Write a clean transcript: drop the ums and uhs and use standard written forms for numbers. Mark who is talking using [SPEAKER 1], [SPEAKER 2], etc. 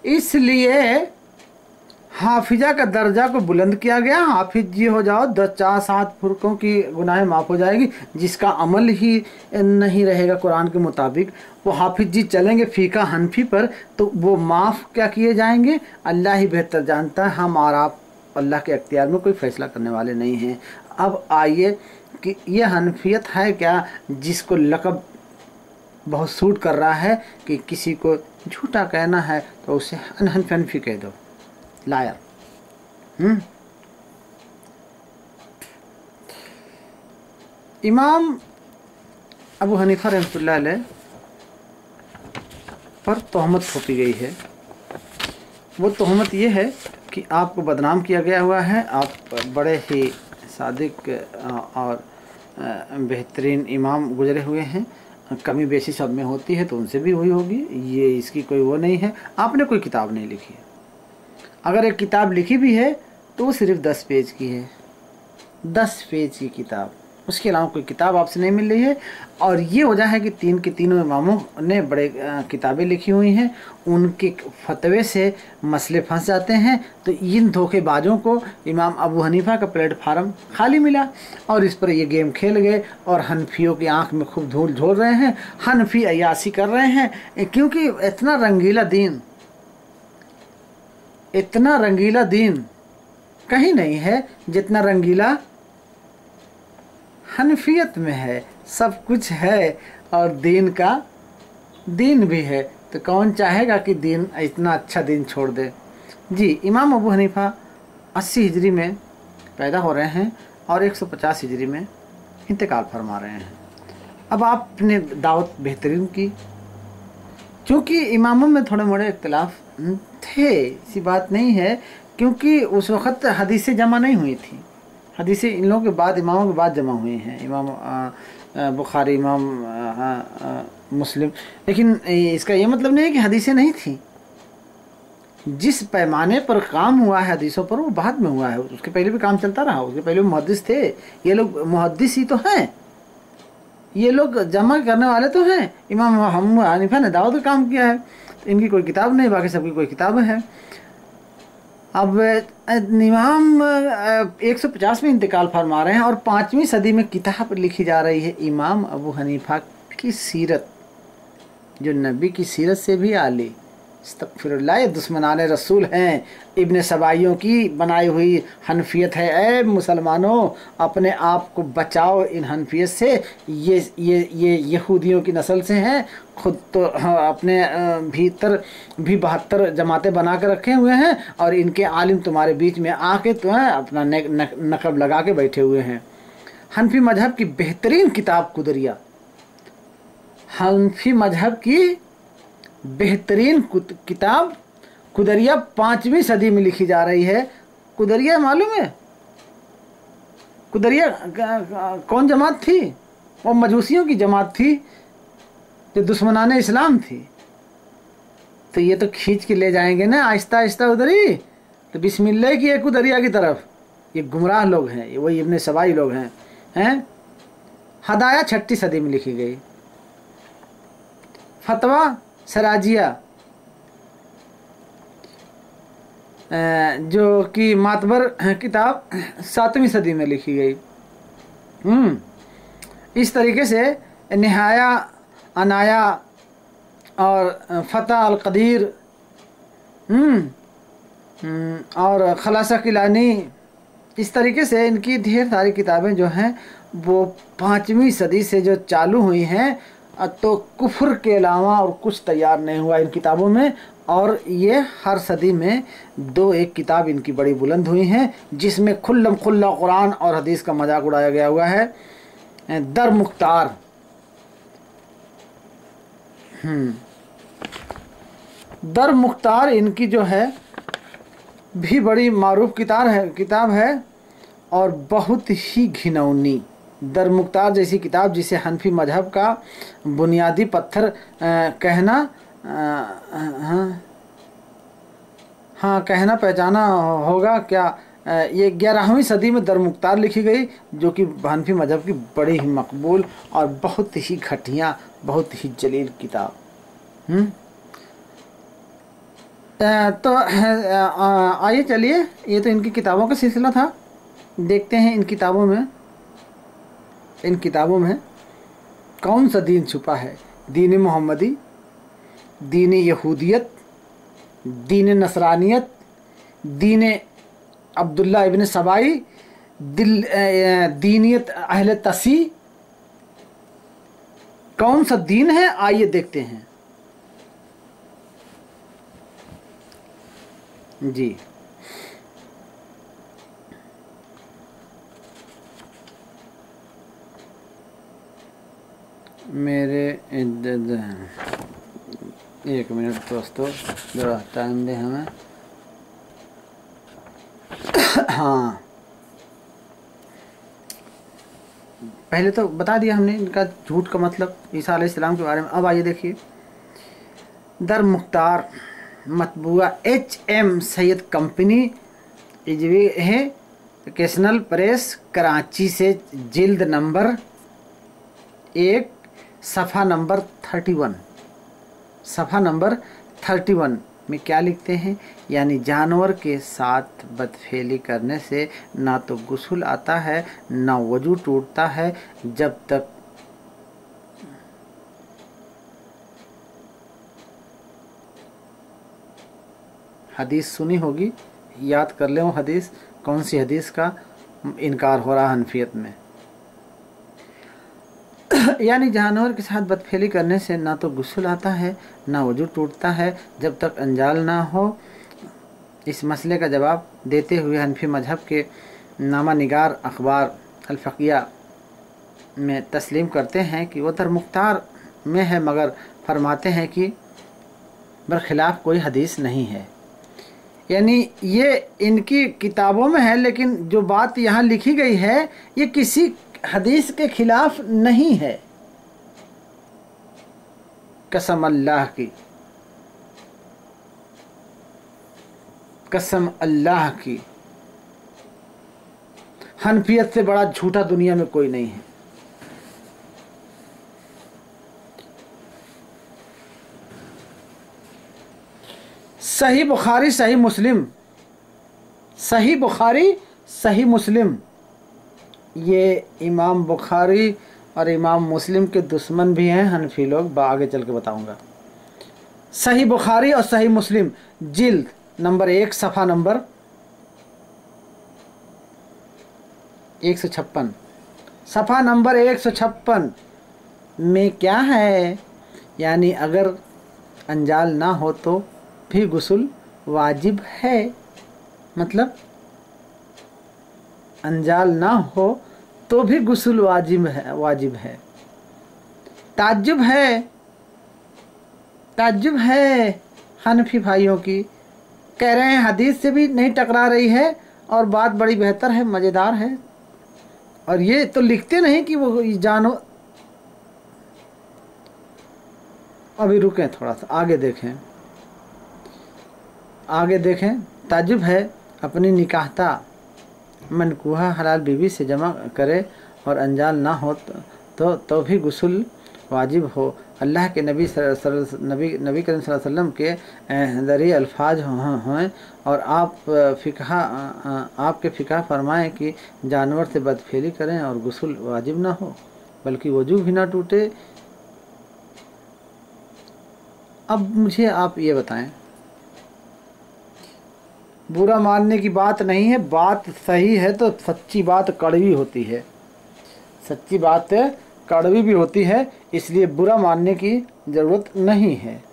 [SPEAKER 1] इसलिए हाफिजा का दर्जा को बुलंद किया गया। हाफिज जी हो जाओ, 10-4-7 फुरकों की गुनाहें माफ़ हो जाएगी। जिसका अमल ही नहीं रहेगा कुरान के मुताबिक, वो हाफिज जी चलेंगे फ़िक़्ह हनफी पर, तो वो माफ़ क्या किए जाएंगे, अल्लाह ही बेहतर जानता है। हम और आप अल्लाह के अख्तियार में कोई फ़ैसला करने वाले नहीं हैं। अब आइए कि ये हनफियत है क्या जिसको लक़ब बहुत सूट कर रहा है कि किसी को झूठा कहना है तो उसे हनफी कह दो, लायर। इमाम अबू हनीफा रहमतुल्लाह अलैह पर तोहमत थोपी गई है। वो तोहमत ये है कि आपको बदनाम किया गया हुआ है, आप बड़े ही सादिक और बेहतरीन इमाम गुजरे हुए हैं। कमी बेसी सब में होती है तो उनसे भी हुई होगी, ये इसकी कोई वो नहीं है। आपने कोई किताब नहीं लिखी है, अगर एक किताब लिखी भी है तो वो सिर्फ 10 पेज की है, 10 पेज की किताब, उसके अलावा कोई किताब आपसे नहीं मिल रही है। और ये वजह है कि तीनों इमामों ने बड़े किताबें लिखी हुई हैं, उनके फतवे से मसले फंस जाते हैं। तो इन धोखेबाजों को इमाम अबू हनीफा का प्लेटफार्म खाली मिला और इस पर ये गेम खेल गए और हनफियों की आंख में खूब धूल झोल रहे हैं, हनफी अय्यासी कर रहे हैं। क्योंकि इतना रंगीला दीन कहीं नहीं है जितना रंगीला हनफियत में है। सब कुछ है और दीन भी है, तो कौन चाहेगा कि दीन इतना अच्छा दीन छोड़ दे। जी, इमाम अबू हनीफा 80 हिजरी में पैदा हो रहे हैं और 150 हिजरी में इंतकाल फरमा रहे हैं। अब आपने दावत बेहतरीन की, क्योंकि इमामों में थोड़े मोड़े इख्तिलाफ थे, ऐसी बात नहीं है, क्योंकि उस वक़्त हदीसें जमा नहीं हुई थी। हदीसें इन लोगों के बाद, इमामों के बाद जमा हुई हैं, इमाम बुखारी, इमाम मुस्लिम। लेकिन इसका ये मतलब नहीं है कि हदीसें नहीं थी। जिस पैमाने पर काम हुआ है हदीसों पर, वो बाद में हुआ है, उसके पहले भी काम चलता रहा। उसके पहले मुहद्दिस थे, ये लोग मुहद्दिस ही तो हैं, ये लोग जमा करने वाले तो हैं। इमाम अबू हनीफा ने दावत का काम किया है, तो इनकी कोई किताब नहीं, बाकी सबकी कोई किताब है। अब इमाम 150 में इंतकाल फरमा रहे हैं और 5वीं सदी में किताब लिखी जा रही है इमाम अबू हनीफा की सीरत, जो नबी की सीरत से भी आली। अस्तग़फिरुल्लाह, दुश्मनाने रसूल हैं, इब्न सबाइयों की बनाई हुई हनफियत है। ऐ मुसलमानों, अपने आप को बचाओ इन हनफियत से। ये यहूदियों की नस्ल से हैं, खुद तो अपने भीतर भी 72 जमातें बना कर रखे हुए हैं और इनके आलिम तुम्हारे बीच में आके तो हैं अपना नक़ब लगा के बैठे हुए हैं। हनफी मजहब की बेहतरीन किताब कुदरिया, हनफी मजहब की बेहतरीन किताब कुदरिया 5वीं सदी में लिखी जा रही है। कुदरिया मालूम है? कुदरिया कौन जमात थी? वो मजूसियों की जमात थी जो दुश्मनाने इस्लाम थी। तो ये तो खींच के ले जाएंगे ना आहिस्ता आहिस्ता उधर ही, तो बिस्मिल्लाह की एक कुदरिया की तरफ। ये गुमराह लोग हैं, ये वही इब्न सबाई लोग हैं। हदाया 6ठी सदी में लिखी गई। फतवा सराजिया जो कि मातबर किताब 7वीं सदी में लिखी गई। इस तरीके से निहाया, अनाया और फतह अल कदीर और खलासा किलानी, इस तरीके से इनकी ढेर सारी किताबें जो हैं वो 5वीं सदी से जो चालू हुई हैं, तो कुफ्र के अलावा और कुछ तैयार नहीं हुआ इन किताबों में। और ये हर सदी में 2-1 किताब इनकी बड़ी बुलंद हुई हैं, जिसमें खुल्लम खुल्ला कुरान और हदीस का मजाक उड़ाया गया हुआ है। दर मुख्तार, दर मुख्तार इनकी जो है भी बड़ी मारूफ किताब है और बहुत ही घिनौनी। दर मुख्तार जैसी किताब, जिसे हनफी मजहब का बुनियादी पत्थर कहना कहना पहचाना होगा क्या। ये 11वीं सदी में दर मुख्तार लिखी गई, जो कि हनफी मजहब की बड़ी ही मकबूल और बहुत ही घटिया, बहुत ही जलील किताब। तो आइए चलिए, ये तो इनकी किताबों का सिलसिला था। देखते हैं इन किताबों में कौन सा दीन छुपा है। दीन मोहम्मदी, दीन यहूदियत, दीन नसरानियत, दीन अब्दुल्ला इब्न सबाई, दीनियत अहले तसी, कौन सा दीन है, आइए देखते हैं। जी, मेरे एक मिनट दोस्तों, जरा टाइम दे हमें। हाँ, पहले तो बता दिया हमने इनका झूठ का मतलब ईसा अलैहिस्सलाम के बारे में। अब आइए देखिए, दर मुख्तार मतबूआ HM सैयद कंपनी इजवी है, एजुकेशनल प्रेस कराची से, जिल्द नंबर 1 सफ़ा नंबर 31 में क्या लिखते हैं, यानी जानवर के साथ बदफेली करने से ना तो गुस्ल आता है ना वजू टूटता है जब तक हदीस सुनी होगी, याद कर ले वो हदीस, कौन सी हदीस का इनकार हो रहा हनफियत में। यानी जानवर के साथ बदफेली करने से ना तो गुस्ल आता है ना वजू टूटता है जब तक अंजाल ना हो। इस मसले का जवाब देते हुए हनफी मजहब के नामा निगार अखबार अल-फ़क़िया में तस्लीम करते हैं कि वो दर मुख्तार में है, मगर फरमाते हैं कि बरखिलाफ़ कोई हदीस नहीं है। यानी ये इनकी किताबों में है, लेकिन जो बात यहाँ लिखी गई है ये किसी हदीस के खिलाफ नहीं है। कसम अल्लाह की, कसम अल्लाह की, हनफियत से बड़ा झूठा दुनिया में कोई नहीं है। सही बुखारी सही मुस्लिम, सही बुखारी सही मुस्लिम, ये इमाम बुखारी और इमाम मुस्लिम के दुश्मन भी हैं हनफी लोग, आगे चल के बताऊंगा। सही बुखारी और सही मुस्लिम, जिल्द नंबर 1 सफ़ा नंबर 156, सफ़ा नंबर 156 में क्या है, यानी अगर अंजाल ना हो तो भी गुस्ल वाजिब है। मतलब अंजाल ना हो तो भी गुस्ल वाजिब है। ताज्जुब है हनफी भाइयों की, कह रहे हैं हदीस से भी नहीं टकरा रही है और बात बड़ी बेहतर है, मज़ेदार है। और ये तो लिखते नहीं कि वो जानो। अभी रुकें, थोड़ा सा आगे देखें। ताज्जुब है अपनी निकाहता मनकूहा हलाल बीवी से जमा करे और अंजाल ना हो तो भी गुस्ल वाजिब हो। अल्लाह के नबी करीम सल्लल्लाहु अलैहि वसल्लम के ज़रिए अल्फाज हों और आपके फ़िक़ा फरमाएं कि जानवर से बदफेली करें और गुस्ल वाजिब ना हो बल्कि वजू भी ना टूटे। अब मुझे आप ये बताएं, बुरा मानने की बात नहीं है, बात सही है तो सच्ची बात कड़वी होती है, सच्ची बात कड़वी भी होती है, इसलिए बुरा मानने की ज़रूरत नहीं है।